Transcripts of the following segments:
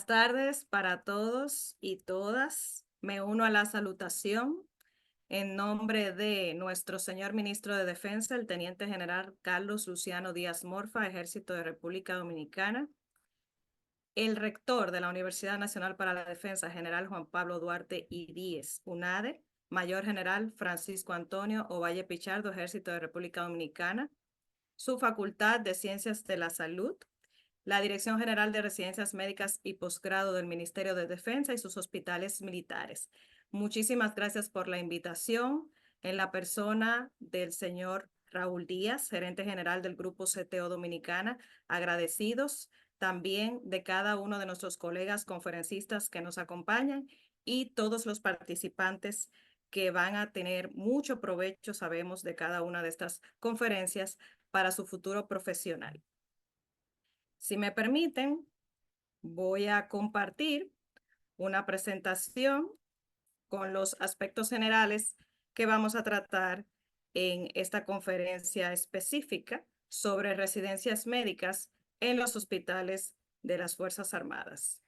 Buenas tardes para todos y todas. Me uno a la salutación en nombre de nuestro señor ministro de Defensa, el Teniente General Carlos Luciano Díaz Morfa, Ejército de República Dominicana, el rector de la Universidad Nacional para la Defensa, General Juan Pablo Duarte y Díez, UNADE, Mayor General Francisco Antonio Ovalle Pichardo, Ejército de República Dominicana, su Facultad de Ciencias de la Salud, la Dirección General de Residencias Médicas y Posgrado del Ministerio de Defensa y sus hospitales militares. Muchísimas gracias por la invitación en la persona del señor Raúl Díaz, gerente general del Grupo CTO Dominicana, agradecidos también de cada uno de nuestros colegas conferencistas que nos acompañan y todos los participantes que van a tener mucho provecho, sabemos, de cada una de estas conferencias para su futuro profesional. Si me permiten, voy a compartir una presentación con los aspectos generales que vamos a tratar en esta conferencia específica sobre residencias médicas en los hospitales de las Fuerzas Armadas.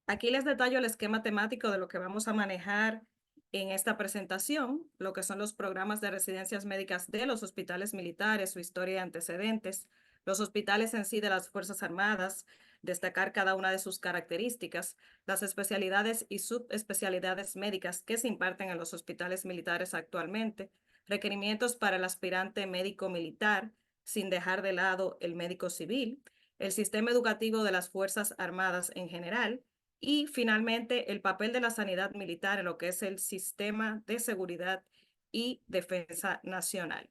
Aquí les detallo el esquema temático de lo que vamos a manejar en esta presentación, lo que son los programas de residencias médicas de los hospitales militares, su historia y antecedentes, los hospitales en sí de las Fuerzas Armadas, destacar cada una de sus características, las especialidades y subespecialidades médicas que se imparten en los hospitales militares actualmente, requerimientos para el aspirante médico militar, sin dejar de lado el médico civil, el sistema educativo de las Fuerzas Armadas en general, y finalmente, el papel de la sanidad militar en lo que es el sistema de seguridad y defensa nacional.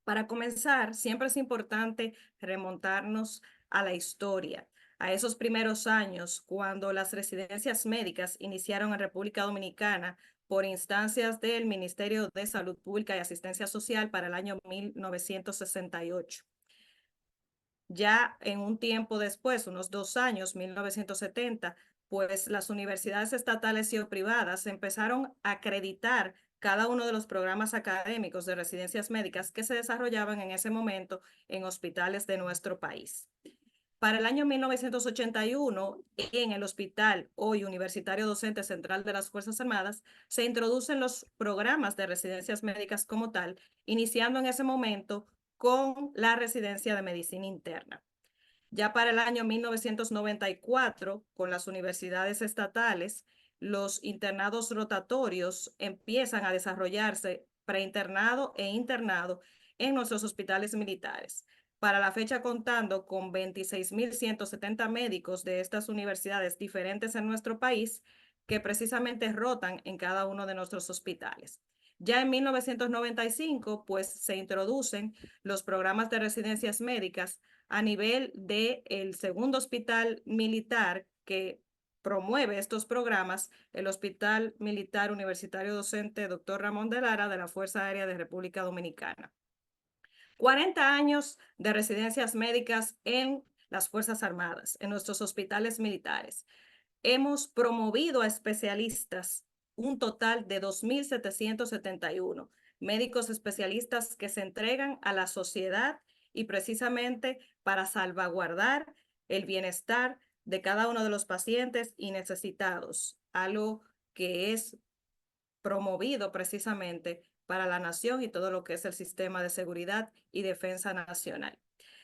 Para comenzar, siempre es importante remontarnos a la historia, a esos primeros años cuando las residencias médicas iniciaron en República Dominicana por instancias del Ministerio de Salud Pública y Asistencia Social para el año 1968. Ya en un tiempo después, unos 2 años, 1970, pues las universidades estatales y o privadas empezaron a acreditar cada uno de los programas académicos de residencias médicas que se desarrollaban en ese momento en hospitales de nuestro país. Para el año 1981, en el Hospital Hoy Universitario Docente Central de las Fuerzas Armadas, se introducen los programas de residencias médicas como tal, iniciando en ese momento con la residencia de medicina interna. Ya para el año 1994, con las universidades estatales, los internados rotatorios empiezan a desarrollarse preinternado e internado en nuestros hospitales militares. Para la fecha contando con 26.170 médicos de estas universidades diferentes en nuestro país que precisamente rotan en cada uno de nuestros hospitales. Ya en 1995, pues se introducen los programas de residencias médicas a nivel del segundo hospital militar que promueve estos programas, el Hospital Militar Universitario Docente Dr. Ramón de Lara de la Fuerza Aérea de República Dominicana. 40 años de residencias médicas en las Fuerzas Armadas, en nuestros hospitales militares. Hemos promovido a especialistas, un total de 2.771 médicos especialistas que se entregan a la sociedad y precisamente para salvaguardar el bienestar de cada uno de los pacientes y necesitados, algo que es promovido precisamente para la nación y todo lo que es el sistema de seguridad y defensa nacional.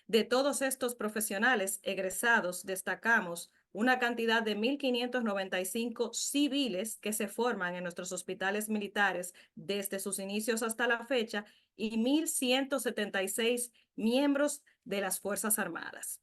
De todos estos profesionales egresados, destacamos una cantidad de 1.595 civiles que se forman en nuestros hospitales militares desde sus inicios hasta la fecha y 1.176 miembros de las Fuerzas Armadas.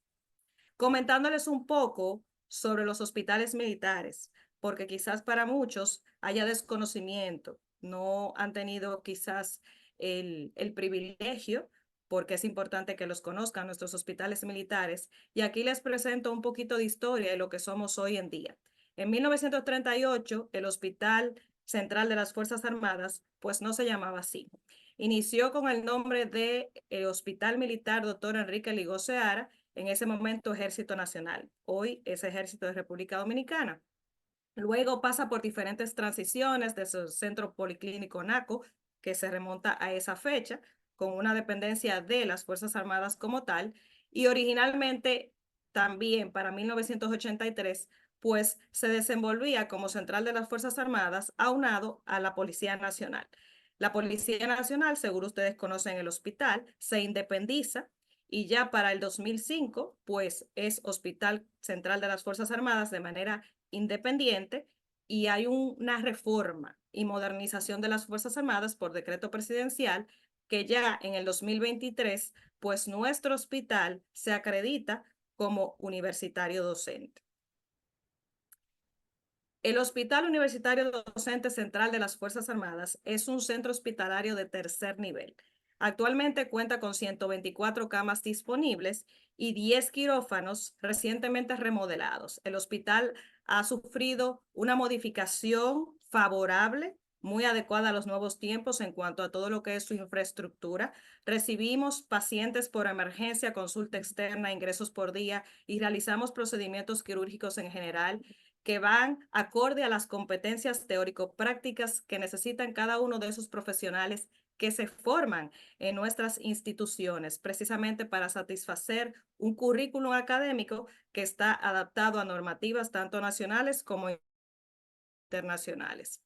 Comentándoles un poco sobre los hospitales militares, porque quizás para muchos haya desconocimiento, no han tenido quizás el privilegio, porque es importante que los conozcan nuestros hospitales militares. Y aquí les presento un poquito de historia de lo que somos hoy en día. En 1938, el Hospital Central de las Fuerzas Armadas, pues no se llamaba así. Inició con el nombre de Hospital Militar Dr. Enrique Ligó Seara, en ese momento Ejército Nacional. Hoy es Ejército de República Dominicana. Luego pasa por diferentes transiciones de su centro policlínico NACO, que se remonta a esa fecha, con una dependencia de las Fuerzas Armadas como tal, y originalmente también para 1983, pues se desenvolvía como central de las Fuerzas Armadas aunado a la Policía Nacional. La Policía Nacional, seguro ustedes conocen el hospital, se independiza y ya para el 2005, pues es Hospital Central de las Fuerzas Armadas de manera independiente y hay una reforma y modernización de las Fuerzas Armadas por decreto presidencial que ya en el 2023, pues nuestro hospital se acredita como universitario docente. El Hospital Universitario Docente Central de las Fuerzas Armadas es un centro hospitalario de tercer nivel. Actualmente cuenta con 124 camas disponibles y 10 quirófanos recientemente remodelados. El hospital ha sufrido una modificación favorable, muy adecuada a los nuevos tiempos en cuanto a todo lo que es su infraestructura. Recibimos pacientes por emergencia, consulta externa, ingresos por día y realizamos procedimientos quirúrgicos en general que van acorde a las competencias teórico-prácticas que necesitan cada uno de esos profesionales que se forman en nuestras instituciones, precisamente para satisfacer un currículum académico que está adaptado a normativas tanto nacionales como internacionales.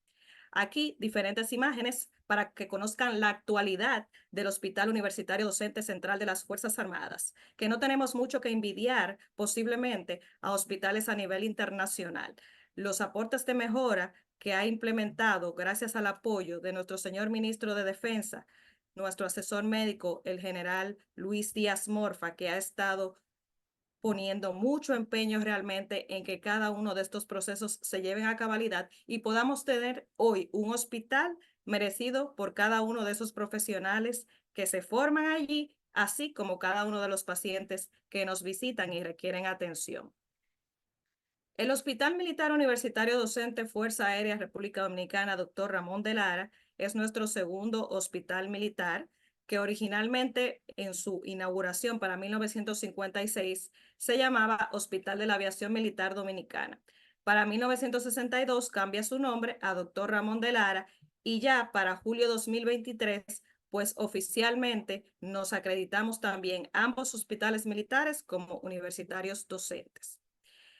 Aquí diferentes imágenes para que conozcan la actualidad del Hospital Universitario Docente Central de las Fuerzas Armadas, que no tenemos mucho que envidiar posiblemente a hospitales a nivel internacional. Los aportes de mejora que ha implementado gracias al apoyo de nuestro señor ministro de Defensa, nuestro asesor médico, el general Luis Díaz Morfa, que ha estado poniendo mucho empeño realmente en que cada uno de estos procesos se lleven a cabalidad y podamos tener hoy un hospital merecido por cada uno de esos profesionales que se forman allí, así como cada uno de los pacientes que nos visitan y requieren atención. El Hospital Militar Universitario Docente Fuerza Aérea República Dominicana, Dr. Ramón de Lara, es nuestro segundo hospital militar que originalmente en su inauguración para 1956 se llamaba Hospital de la Aviación Militar Dominicana. Para 1962 cambia su nombre a Dr. Ramón de Lara y ya para julio 2023, pues oficialmente nos acreditamos también ambos hospitales militares como universitarios docentes.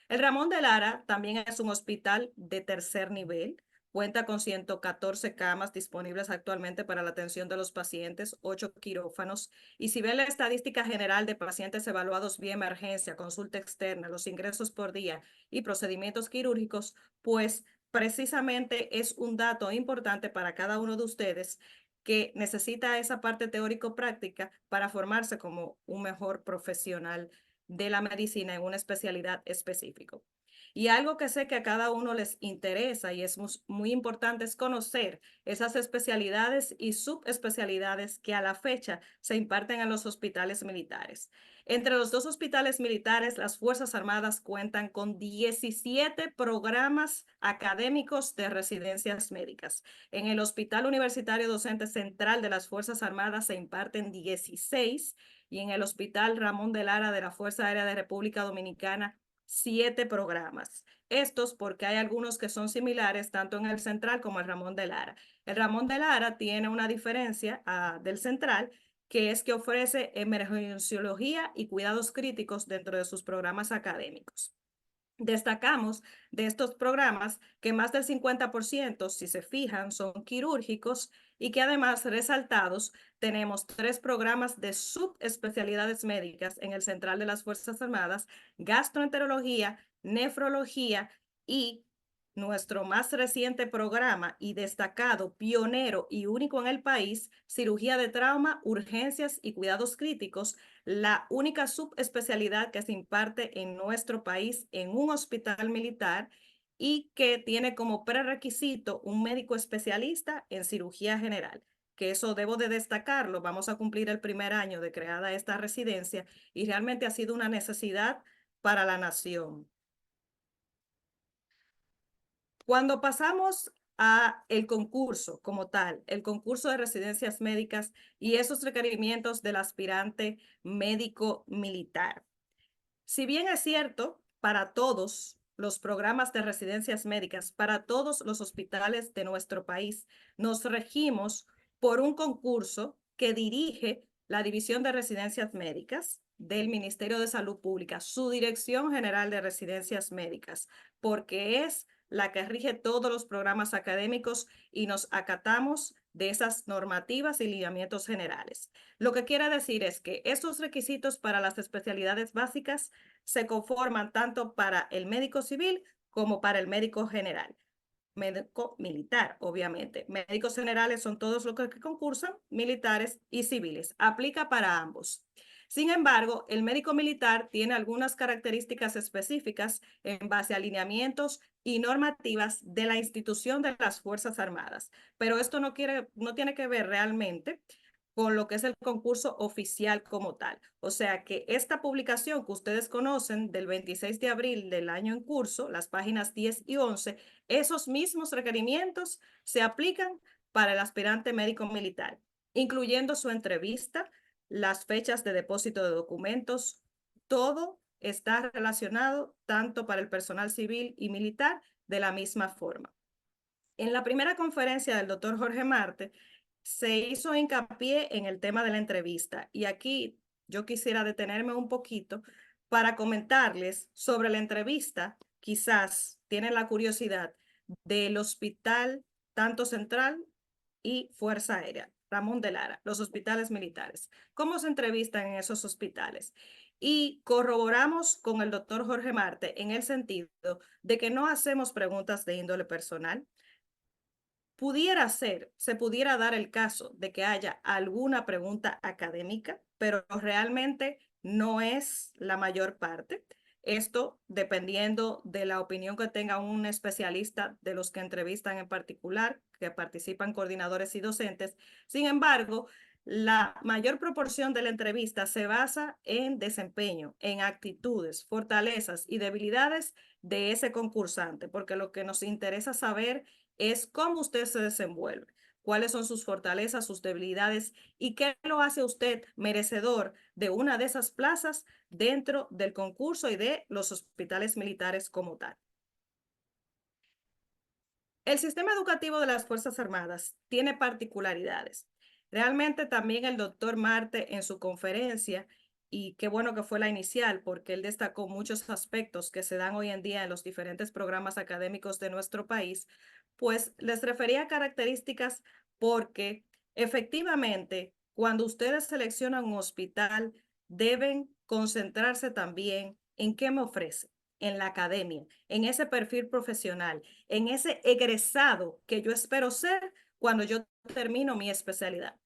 El Ramón de Lara también es un hospital de tercer nivel. Cuenta con 114 camas disponibles actualmente para la atención de los pacientes, 8 quirófanos. Y si ven la estadística general de pacientes evaluados vía emergencia, consulta externa, los ingresos por día y procedimientos quirúrgicos, pues precisamente es un dato importante para cada uno de ustedes que necesita esa parte teórico-práctica para formarse como un mejor profesional de la medicina en una especialidad específica. Y algo que sé que a cada uno les interesa y es muy importante es conocer esas especialidades y subespecialidades que a la fecha se imparten en los hospitales militares. Entre los dos hospitales militares, las Fuerzas Armadas cuentan con 17 programas académicos de residencias médicas. En el Hospital Universitario Docente Central de las Fuerzas Armadas se imparten 16 y en el Hospital Ramón de Lara de la Fuerza Aérea de República Dominicana 7 programas. Estos porque hay algunos que son similares tanto en el Central como el Ramón de Lara. El Ramón de Lara tiene una diferencia del Central, que es que ofrece emergenciología y cuidados críticos dentro de sus programas académicos. Destacamos de estos programas que más del 50%, si se fijan, son quirúrgicos y que además resaltados tenemos 3 programas de subespecialidades médicas en el Central de las Fuerzas Armadas, gastroenterología, nefrología y nuestro más reciente programa y destacado, pionero y único en el país, cirugía de trauma, urgencias y cuidados críticos, la única subespecialidad que se imparte en nuestro país en un hospital militar y que tiene como prerequisito un médico especialista en cirugía general, que eso debo de destacarlo. Vamos a cumplir el primer año de creada esta residencia y realmente ha sido una necesidad para la nación. Cuando pasamos a el concurso como tal, el concurso de residencias médicas y esos requerimientos del aspirante médico militar. Si bien es cierto, para todos los programas de residencias médicas, para todos los hospitales de nuestro país, nos regimos por un concurso que dirige la División de Residencias Médicas, del Ministerio de Salud Pública, su Dirección General de Residencias Médicas, porque es la que rige todos los programas académicos y nos acatamos de esas normativas y lineamientos generales. Lo que quiere decir es que estos requisitos para las especialidades básicas se conforman tanto para el médico civil como para el médico general. Médico militar, obviamente. Médicos generales son todos los que concursan, militares y civiles. Aplica para ambos. Sin embargo, el médico militar tiene algunas características específicas en base a alineamientos y normativas de la institución de las Fuerzas Armadas, pero esto no tiene que ver realmente con lo que es el concurso oficial como tal. O sea que esta publicación que ustedes conocen del 26 de abril del año en curso, las páginas 10 y 11, esos mismos requerimientos se aplican para el aspirante médico militar, incluyendo su entrevista, las fechas de depósito de documentos, todo está relacionado tanto para el personal civil y militar de la misma forma. En la primera conferencia del doctor Jorge Marte, se hizo hincapié en el tema de la entrevista y aquí yo quisiera detenerme un poquito para comentarles sobre la entrevista. Quizás tienen la curiosidad del hospital tanto central y Fuerza Aérea, Ramón de Lara, los hospitales militares. ¿Cómo se entrevistan en esos hospitales? Y corroboramos con el doctor Jorge Marte en el sentido de que no hacemos preguntas de índole personal. Pudiera ser, se pudiera dar el caso de que haya alguna pregunta académica, pero realmente no es la mayor parte. Esto dependiendo de la opinión que tenga un especialista de los que entrevistan en particular, que participan coordinadores y docentes. Sin embargo, la mayor proporción de la entrevista se basa en desempeño, en actitudes, fortalezas y debilidades de ese concursante, porque lo que nos interesa saber es cómo usted se desenvuelve, cuáles son sus fortalezas, sus debilidades y qué lo hace usted merecedor de una de esas plazas dentro del concurso y de los hospitales militares como tal. El sistema educativo de las Fuerzas Armadas tiene particularidades. Realmente también el doctor Marte en su conferencia, y qué bueno que fue la inicial, porque él destacó muchos aspectos que se dan hoy en día en los diferentes programas académicos de nuestro país, pues les refería a características porque efectivamente cuando ustedes seleccionan un hospital deben concentrarse también en qué me ofrece, en la academia, en ese perfil profesional, en ese egresado que yo espero ser cuando yo termino mi especialidad.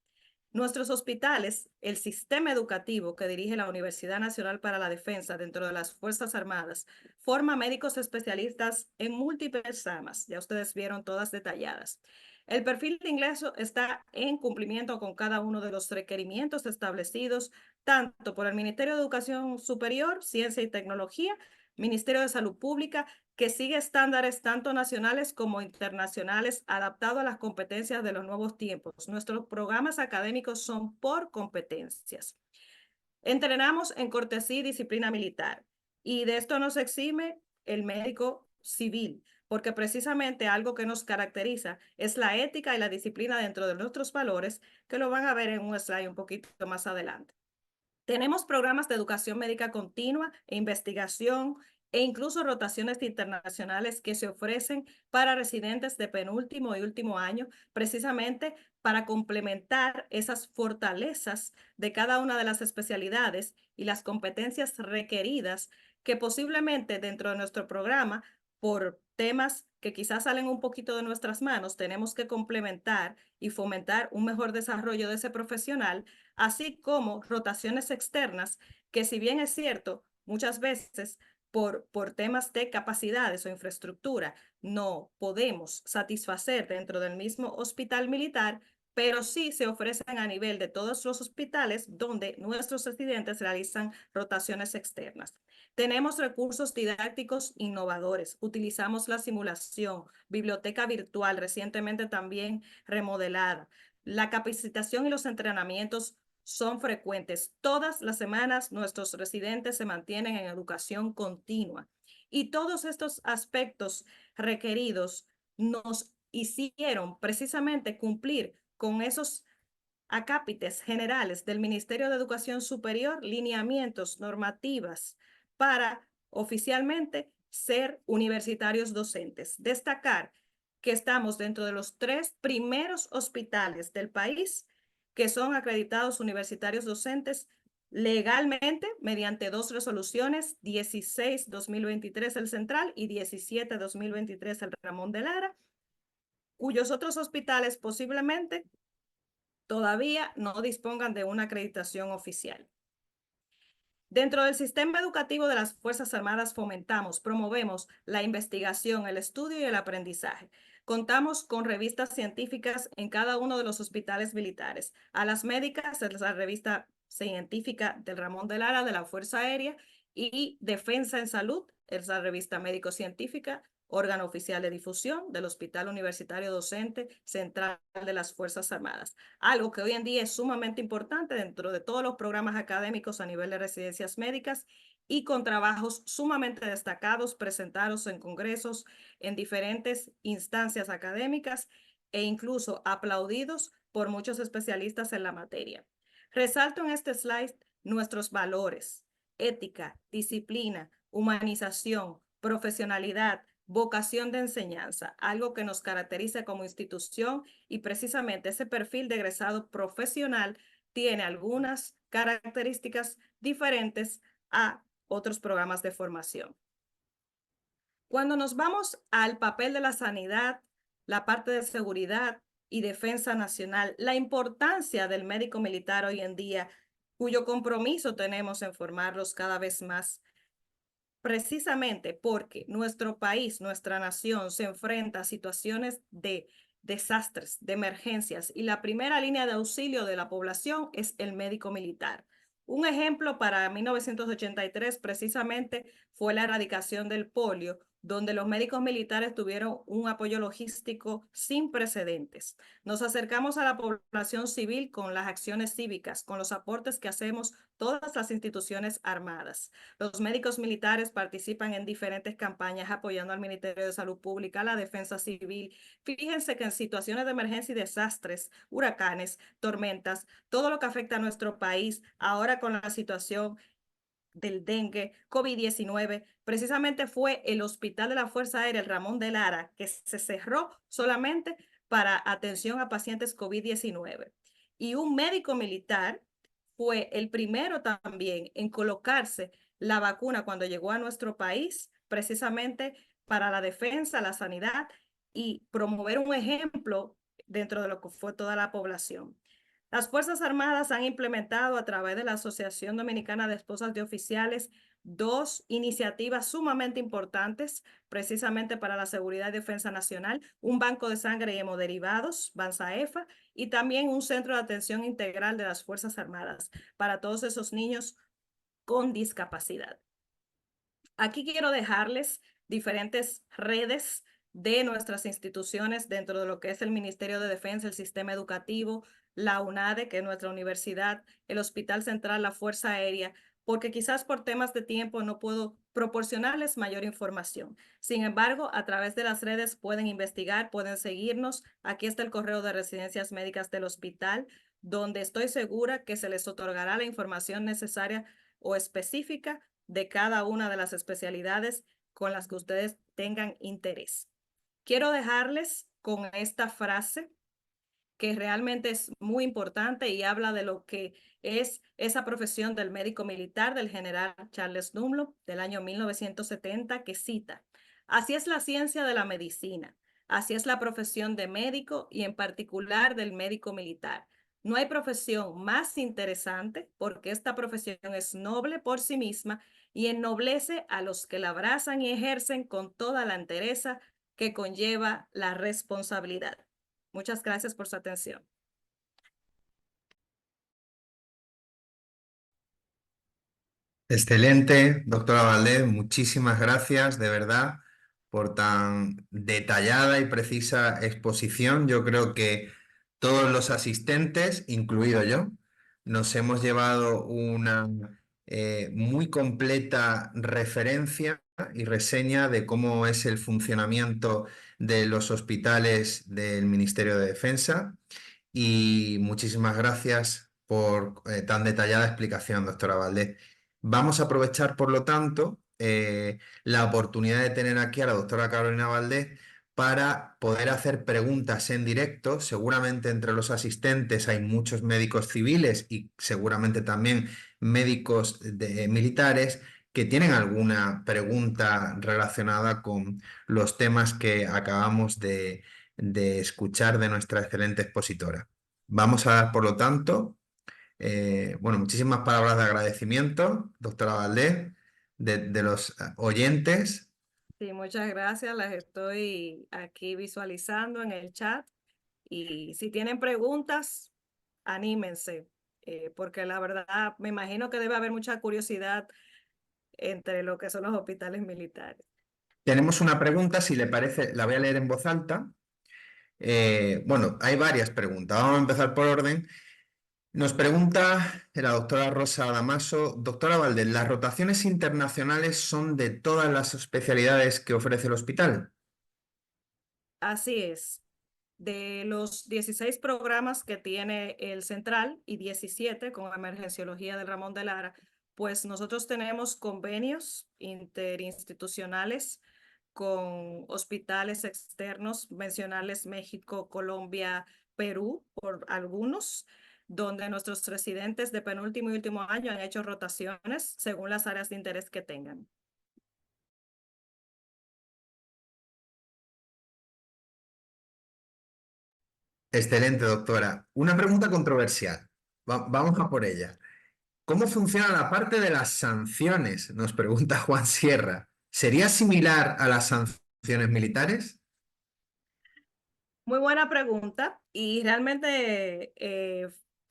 Nuestros hospitales, el sistema educativo que dirige la Universidad Nacional para la Defensa dentro de las Fuerzas Armadas, forma médicos especialistas en múltiples ramas, ya ustedes vieron todas detalladas. El perfil de ingreso está en cumplimiento con cada uno de los requerimientos establecidos tanto por el Ministerio de Educación Superior, Ciencia y Tecnología, Ministerio de Salud Pública, que sigue estándares tanto nacionales como internacionales adaptados a las competencias de los nuevos tiempos. Nuestros programas académicos son por competencias. Entrenamos en cortesía y disciplina militar y de esto nos exime el médico civil, porque precisamente algo que nos caracteriza es la ética y la disciplina dentro de nuestros valores, que lo van a ver en un slide un poquito más adelante. Tenemos programas de educación médica continua e investigación e incluso rotaciones internacionales que se ofrecen para residentes de penúltimo y último año, precisamente para complementar esas fortalezas de cada una de las especialidades y las competencias requeridas que posiblemente dentro de nuestro programa, por temas que quizás salen un poquito de nuestras manos, tenemos que complementar y fomentar un mejor desarrollo de ese profesional, así como rotaciones externas, que si bien es cierto, muchas veces por temas de capacidades o infraestructura no podemos satisfacer dentro del mismo hospital militar, pero sí se ofrecen a nivel de todos los hospitales donde nuestros residentes realizan rotaciones externas. Tenemos recursos didácticos innovadores, utilizamos la simulación, biblioteca virtual recientemente también remodelada. La capacitación y los entrenamientos son frecuentes. Todas las semanas nuestros residentes se mantienen en educación continua y todos estos aspectos requeridos nos hicieron precisamente cumplir con esos acápites generales del Ministerio de Educación Superior, lineamientos, normativas para oficialmente ser universitarios docentes. Destacar que estamos dentro de los 3 primeros hospitales del país que son acreditados universitarios docentes legalmente mediante 2 resoluciones, 16-2023 el Central y 17-2023 el Ramón de Lara, cuyos otros hospitales posiblemente todavía no dispongan de una acreditación oficial. Dentro del sistema educativo de las Fuerzas Armadas fomentamos, promovemos la investigación, el estudio y el aprendizaje. Contamos con revistas científicas en cada uno de los hospitales militares. A las médicas es la revista científica del Ramón de Lara de la Fuerza Aérea y Defensa en Salud es la revista médico-científica, órgano oficial de difusión del Hospital Universitario Docente Central de las Fuerzas Armadas. Algo que hoy en día es sumamente importante dentro de todos los programas académicos a nivel de residencias médicas y con trabajos sumamente destacados presentados en congresos, en diferentes instancias académicas e incluso aplaudidos por muchos especialistas en la materia. Resalto en este slide nuestros valores: ética, disciplina, humanización, profesionalidad, vocación de enseñanza, algo que nos caracteriza como institución, y precisamente ese perfil de egresado profesional tiene algunas características diferentes a otros programas de formación. Cuando nos vamos al papel de la sanidad, la parte de seguridad y defensa nacional, la importancia del médico militar hoy en día, cuyo compromiso tenemos en formarlos cada vez más, precisamente porque nuestro país, nuestra nación se enfrenta a situaciones de desastres, de emergencias, y la primera línea de auxilio de la población es el médico militar. Un ejemplo para 1983 precisamente fue la erradicación del polio, donde los médicos militares tuvieron un apoyo logístico sin precedentes. Nos acercamos a la población civil con las acciones cívicas, con los aportes que hacemos todas las instituciones armadas. Los médicos militares participan en diferentes campañas apoyando al Ministerio de Salud Pública, la Defensa Civil. Fíjense que en situaciones de emergencia y desastres, huracanes, tormentas, todo lo que afecta a nuestro país, ahora con la situación del dengue, COVID-19, precisamente fue el Hospital de la Fuerza Aérea, el Ramón de Lara, que se cerró solamente para atención a pacientes COVID-19. Y un médico militar fue el primero también en colocarse la vacuna cuando llegó a nuestro país, precisamente para la defensa, la sanidad y promover un ejemplo dentro de lo que fue toda la población. Las Fuerzas Armadas han implementado a través de la Asociación Dominicana de Esposas de Oficiales 2 iniciativas sumamente importantes precisamente para la seguridad y defensa nacional: un banco de sangre y hemoderivados, BANSAEFA, y también un centro de atención integral de las Fuerzas Armadas para todos esos niños con discapacidad. Aquí quiero dejarles diferentes redes de nuestras instituciones dentro de lo que es el Ministerio de Defensa, el sistema educativo, la UNADE, que es nuestra universidad, el Hospital Central, la Fuerza Aérea, porque quizás por temas de tiempo no puedo proporcionarles mayor información. Sin embargo, a través de las redes pueden investigar, pueden seguirnos. Aquí está el correo de Residencias Médicas del hospital, donde estoy segura que se les otorgará la información necesaria o específica de cada una de las especialidades con las que ustedes tengan interés. Quiero dejarles con esta frase que realmente es muy importante y habla de lo que es esa profesión del médico militar del general Charles Dunlop del año 1970, que cita: así es la ciencia de la medicina, así es la profesión de médico y en particular del médico militar. No hay profesión más interesante porque esta profesión es noble por sí misma y ennoblece a los que la abrazan y ejercen con toda la entereza que conlleva la responsabilidad. Muchas gracias por su atención. Excelente, doctora Valdés, muchísimas gracias de verdad por tan detallada y precisa exposición. Yo creo que todos los asistentes, incluido yo, nos hemos llevado una muy completa referencia y reseña de cómo es el funcionamiento de los hospitales del Ministerio de Defensa. y muchísimas gracias por tan detallada explicación, doctora Valdés. Vamos a aprovechar, por lo tanto, la oportunidad de tener aquí a la doctora Carolina Valdés para poder hacer preguntas en directo. Seguramente entre los asistentes hay muchos médicos civiles y seguramente también médicos militares que tienen alguna pregunta relacionada con los temas que acabamos de escuchar de nuestra excelente expositora. Vamos a dar, por lo tanto, bueno, muchísimas palabras de agradecimiento, doctora Valdés, de los oyentes. Sí, muchas gracias. Las estoy aquí visualizando en el chat. Y si tienen preguntas, anímense, porque la verdad me imagino que debe haber mucha curiosidad entre lo que son los hospitales militares. Tenemos una pregunta, si le parece, la voy a leer en voz alta. Bueno, hay varias preguntas. Vamos a empezar por orden. Nos pregunta la doctora Rosa Damaso, doctora Valdés, ¿las rotaciones internacionales son de todas las especialidades que ofrece el hospital? Así es. De los 16 programas que tiene el Central y 17 con emergenciología del Ramón de Lara, pues nosotros tenemos convenios interinstitucionales con hospitales externos, mencionarles México, Colombia, Perú, por algunos, donde nuestros residentes de penúltimo y último año han hecho rotaciones según las áreas de interés que tengan. Excelente, doctora. Una pregunta controversial. Vamos a por ella. ¿Cómo funciona la parte de las sanciones? Nos pregunta Juan Sierra. ¿Sería similar a las sanciones militares? Muy buena pregunta y realmente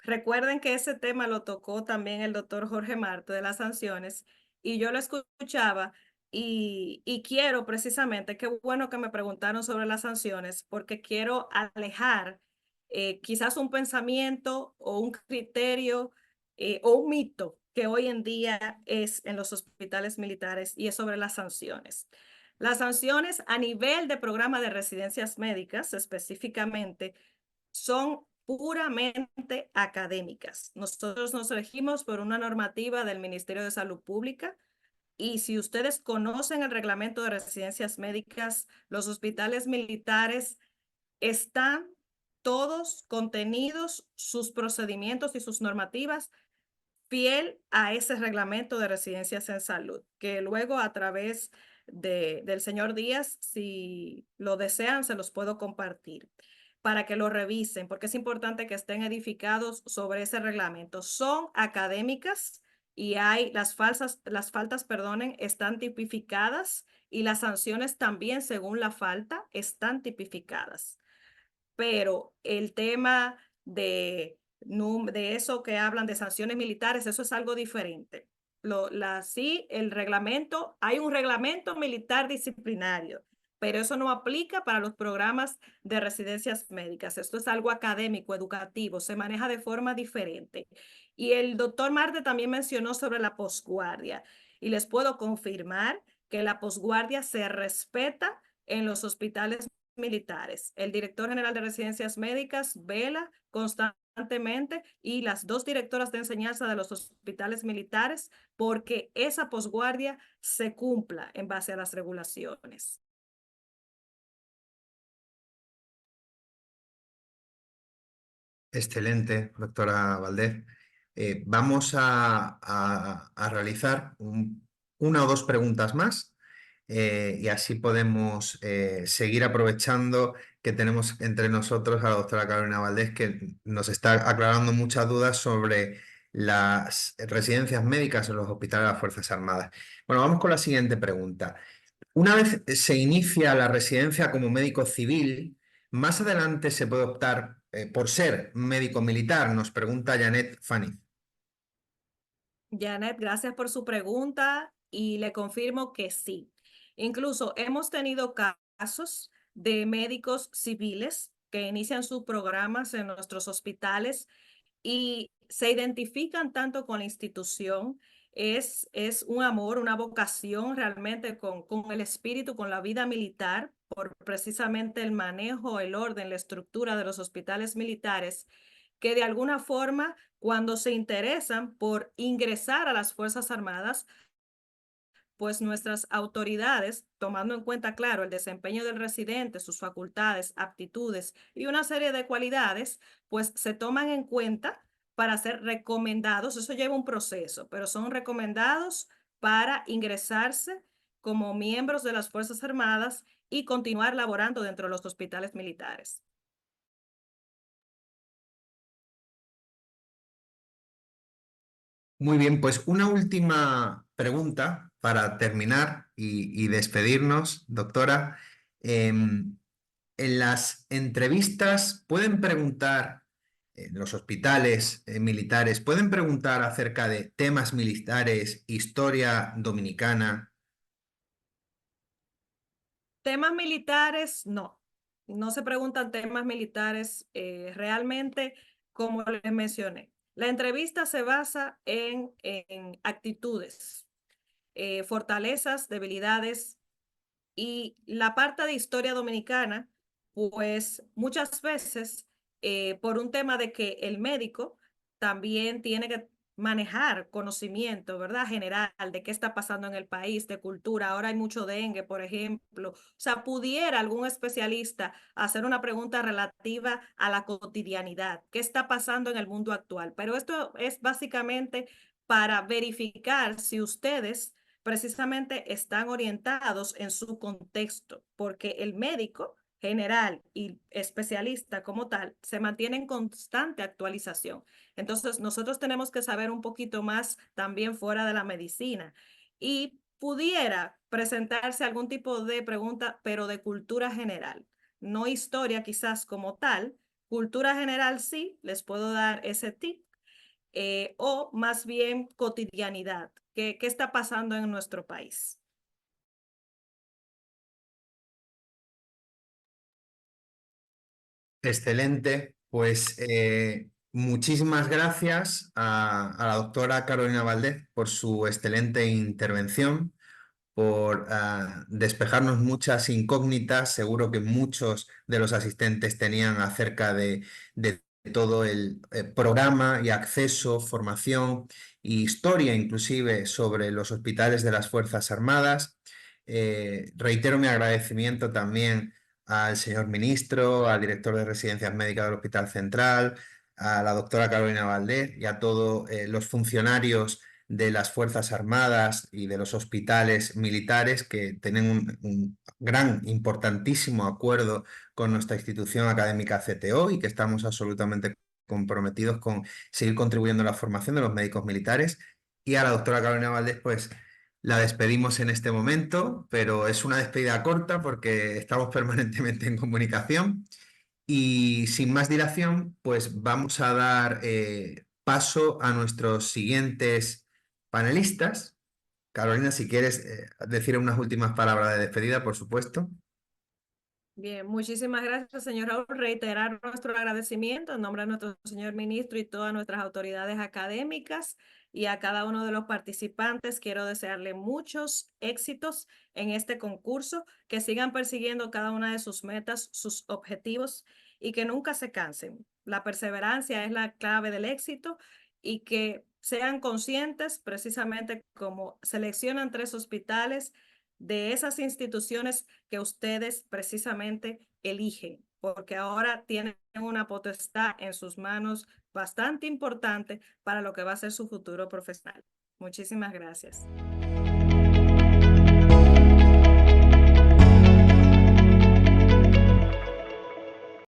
recuerden que ese tema lo tocó también el doctor Jorge Marte de las sanciones y yo lo escuchaba y quiero precisamente, qué bueno que me preguntaron sobre las sanciones porque quiero alejar quizás un pensamiento o un criterio o un mito que hoy en día es en los hospitales militares y es sobre las sanciones. Las sanciones a nivel de programa de residencias médicas específicamente son puramente académicas. Nosotros nos regimos por una normativa del Ministerio de Salud Pública y si ustedes conocen el reglamento de residencias médicas, los hospitales militares están todos contenidos, sus procedimientos y sus normativas fiel a ese reglamento de residencias en salud, que luego a través del señor Díaz, si lo desean, se los puedo compartir para que lo revisen, porque es importante que estén edificados sobre ese reglamento. Son académicas y hay las faltas, perdonen, están tipificadas y las sanciones también, según la falta, están tipificadas. Pero el tema de eso que hablan de sanciones militares, eso es algo diferente. Sí, el reglamento, hay un reglamento militar disciplinario, pero eso no aplica para los programas de residencias médicas. Esto es algo académico, educativo, se maneja de forma diferente. Y el doctor Marte también mencionó sobre la posguardia y les puedo confirmar que la posguardia se respeta en los hospitales militares. El director general de residencias médicas vela constantemente y las dos directoras de enseñanza de los hospitales militares porque esa posguardia se cumpla en base a las regulaciones. Excelente, doctora Valdés. Vamos a realizar una o dos preguntas más y así podemos seguir aprovechando que tenemos entre nosotros a la doctora Carolina Valdés, que nos está aclarando muchas dudas sobre las residencias médicas en los hospitales de las Fuerzas Armadas. Bueno, vamos con la siguiente pregunta. Una vez se inicia la residencia como médico civil, más adelante se puede optar por ser médico militar, nos pregunta Janet Fanny. Janet, gracias por su pregunta y le confirmo que sí. Incluso hemos tenido casos de médicos civiles que inician sus programas en nuestros hospitales y se identifican tanto con la institución, es un amor, una vocación realmente con el espíritu, con la vida militar, por precisamente el manejo, el orden, la estructura de los hospitales militares, que de alguna forma, cuando se interesan por ingresar a las Fuerzas Armadas, pues nuestras autoridades, tomando en cuenta, claro, el desempeño del residente, sus facultades, aptitudes y una serie de cualidades, pues se toman en cuenta para ser recomendados. Eso lleva un proceso, pero son recomendados para ingresarse como miembros de las Fuerzas Armadas y continuar laborando dentro de los hospitales militares. Muy bien, pues una última pregunta para terminar y despedirnos, doctora. Em, en las entrevistas pueden preguntar, en los hospitales militares, pueden preguntar acerca de temas militares, historia dominicana. Temas militares, no. No se preguntan temas militares realmente, como les mencioné. La entrevista se basa en actitudes, fortalezas, debilidades y la parte de historia dominicana, pues muchas veces por un tema de que el médico también tiene que manejar conocimiento, ¿verdad? General de qué está pasando en el país, de cultura. Ahora hay mucho dengue, por ejemplo. O sea, pudiera algún especialista hacer una pregunta relativa a la cotidianidad, qué está pasando en el mundo actual. Pero esto es básicamente para verificar si ustedes precisamente están orientados en su contexto, porque el médico general y especialista como tal se mantiene en constante actualización. Entonces, nosotros tenemos que saber un poquito más también fuera de la medicina y pudiera presentarse algún tipo de pregunta, pero de cultura general, no historia quizás como tal. Cultura general sí, les puedo dar ese tip, o más bien cotidianidad. ¿Qué está pasando en nuestro país? Excelente. Pues muchísimas gracias a la doctora Carolina Valdez por su excelente intervención, por despejarnos muchas incógnitas. Seguro que muchos de los asistentes tenían acerca de todo el programa y acceso, formación e historia inclusive sobre los hospitales de las Fuerzas Armadas. Reitero mi agradecimiento también al señor ministro, al director de Residencias Médicas del Hospital Central, a la doctora Carolina Valdés y a todos los funcionarios de las Fuerzas Armadas y de los hospitales militares que tienen un gran, importantísimo acuerdo con nuestra institución académica CTO y que estamos absolutamente comprometidos con seguir contribuyendo a la formación de los médicos militares. Y a la doctora Carolina Valdés, pues la despedimos en este momento, pero es una despedida corta porque estamos permanentemente en comunicación. Y sin más dilación, pues vamos a dar paso a nuestros siguientes panelistas. Carolina, si quieres decir unas últimas palabras de despedida, por supuesto. Bien, muchísimas gracias, señor Raúl. Reiterar nuestro agradecimiento en nombre de nuestro señor ministro y todas nuestras autoridades académicas y a cada uno de los participantes. Quiero desearle muchos éxitos en este concurso, que sigan persiguiendo cada una de sus metas, sus objetivos y que nunca se cansen. La perseverancia es la clave del éxito y que sean conscientes precisamente como seleccionan 3 hospitales de esas instituciones que ustedes precisamente eligen, porque ahora tienen una potestad en sus manos bastante importante para lo que va a ser su futuro profesional. Muchísimas gracias.